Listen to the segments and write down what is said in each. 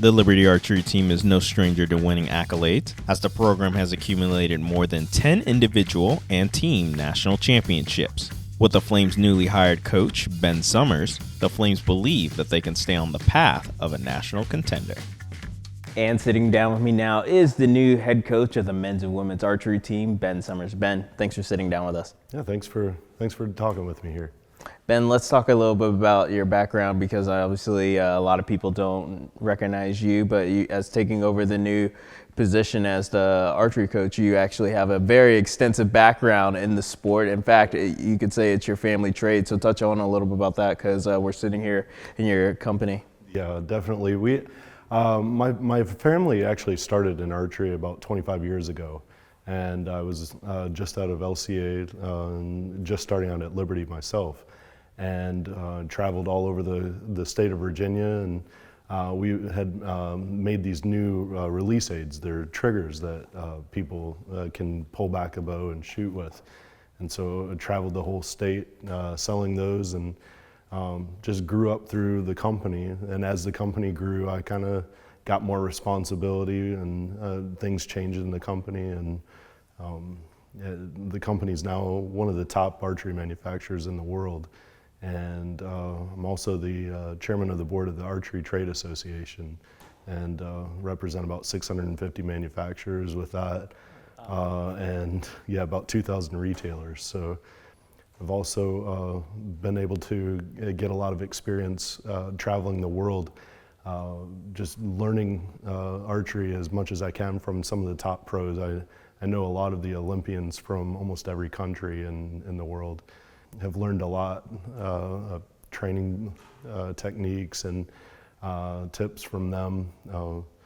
The Liberty Archery team is no stranger to winning accolades, as the program has accumulated more than 10 individual and team national championships. With the Flames' newly hired coach, Ben Summers, the Flames believe that they can stay on the path of a national contender. And sitting down with me now is the new head coach of the men's and women's archery team, Ben Summers. Ben, thanks for sitting down with us. Yeah, thanks for talking with me here. Ben, let's talk a little bit about your background, because obviously a lot of people don't recognize you, but you, as taking over the new position as the archery coach, you actually have a very extensive background in the sport. In fact, you could say it's your family trade. So touch on a little bit about that, because we're sitting here in your company. Yeah, definitely. My family actually started in archery about 25 years ago, and I was just out of LCA, just starting out at Liberty myself, and traveled all over the state of Virginia, and we had made these new release aids. They're triggers that people can pull back a bow and shoot with, and so I traveled the whole state selling those, and just grew up through the company. And as the company grew, I kind of got more responsibility, and things changed in the company, and the company's now one of the top archery manufacturers in the world. And I'm also the chairman of the board of the Archery Trade Association, and represent about 650 manufacturers with that, and yeah, about 2,000 retailers. So I've also been able to get a lot of experience traveling the world, just learning archery as much as I can from some of the top pros. I know a lot of the Olympians from almost every country in the world. Have learned a lot of training techniques and tips from them.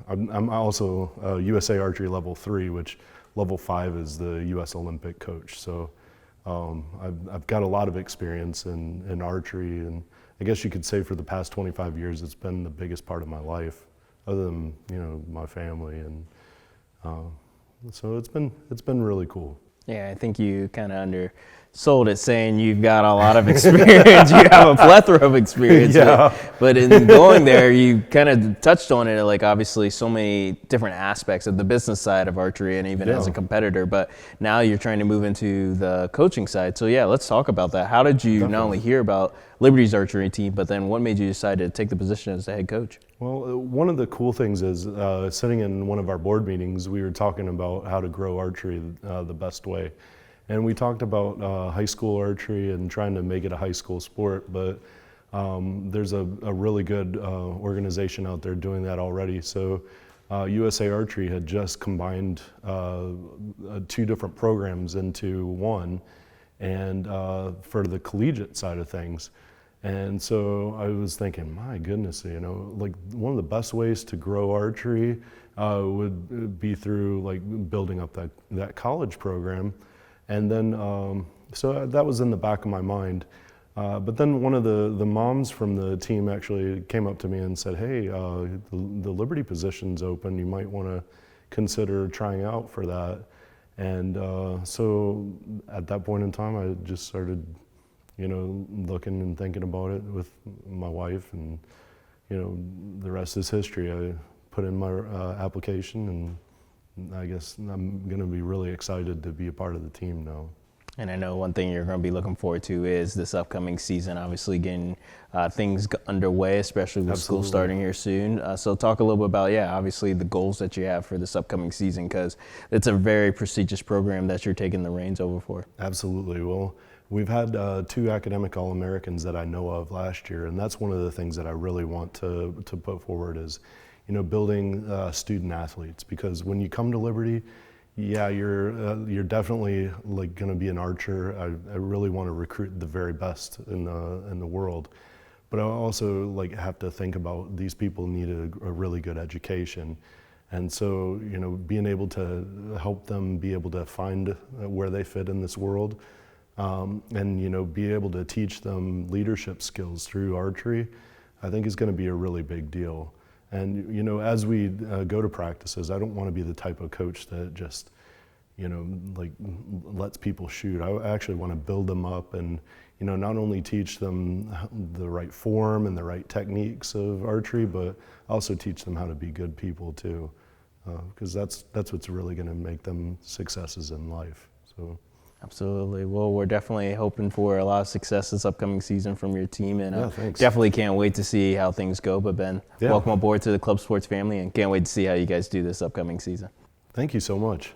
I'm also USA Archery Level 3, which Level 5 is the US Olympic coach. So I've got a lot of experience in archery, and I guess you could say for the past 25 years it's been the biggest part of my life, other than my family, and so it's been really cool. Yeah, I think you kind of undersold it, saying you've got a lot of experience. You have a plethora of experience. Yeah. But in going there, you kind of touched on it, like obviously so many different aspects of the business side of archery, and even as a competitor. But now you're trying to move into the coaching side. So yeah, let's talk about that. How did you not only hear about Liberty's archery team, but then what made you decide to take the position as the head coach? Well, one of the cool things is sitting in one of our board meetings, we were talking about how to grow archery the best way. And we talked about high school archery and trying to make it a high school sport, but there's a really good organization out there doing that already. So USA Archery had just combined two different programs into one, and for the collegiate side of things. And so I was thinking, my goodness, like one of the best ways to grow archery would be through like building up that college program. And then, so that was in the back of my mind. But then one of the moms from the team actually came up to me and said, hey, the Liberty position's open. You might want to consider trying out for that. And so at that point in time, I just started looking and thinking about it with my wife, and the rest is history. I put in my application, and I guess I'm going to be really excited to be a part of the team now. And I know one thing you're going to be looking forward to is this upcoming season, obviously getting things underway, especially with school starting here soon. So talk a little bit about, obviously the goals that you have for this upcoming season, because it's a very prestigious program that you're taking the reins over for. Absolutely. Well, we've had two academic All-Americans that I know of last year, and that's one of the things that I really want to put forward is, building student athletes. Because when you come to Liberty, you're definitely like going to be an archer. I really want to recruit the very best in the world, but I also have to think about these people need a really good education, and so being able to help them be able to find where they fit in this world. And be able to teach them leadership skills through archery, I think is going to be a really big deal. And as we go to practices, I don't want to be the type of coach that just like lets people shoot. I actually want to build them up and, not only teach them the right form and the right techniques of archery, but also teach them how to be good people too, because that's what's really going to make them successes in life. So. Absolutely. Well, we're definitely hoping for a lot of success this upcoming season from your team, and thanks. definitely can't wait to see how things go. But Ben, welcome aboard to the Club Sports family, and can't wait to see how you guys do this upcoming season. Thank you so much.